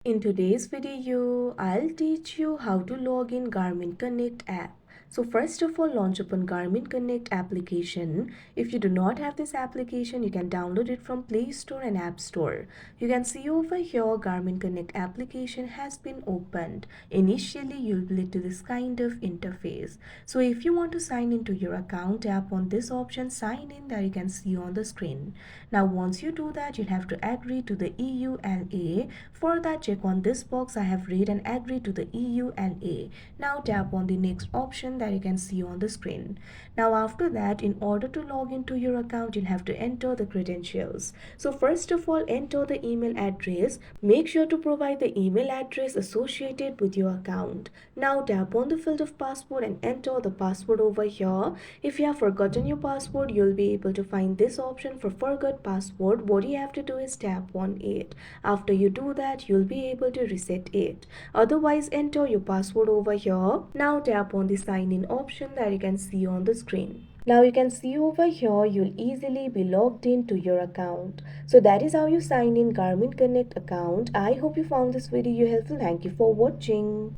In today's video, I'll teach you how to log in Garmin Connect app. So first of all, launch upon Garmin Connect application. If you do not have this application, you can download it from Play Store and App Store. You can see over here Garmin Connect application has been opened. Initially, you'll be led to this kind of interface. So if you want to sign into your account, tap on this option sign in that you can see on the screen. Now once you do that, you'll have to agree to the EULA. For that, check on this box I have read and agree to the EULA. Now tap on the next option that you can see on the screen. Now after that, in order to log into your account, you'll have to enter the credentials. So first of all, enter the email address. Make sure to provide the email address associated with your account. Now tap on the field of password and enter the password over here. If you have forgotten your password, you'll be able to find this option for forgot password. What you have to do is tap on it. After you do that, you'll be able to reset it. Otherwise, enter your password over here. Now tap on the sign in option that you can see on the screen. Now you can see over here you'll easily be logged into your account. So that is how you sign in Garmin Connect account. I hope you found this video helpful. Thank you for watching.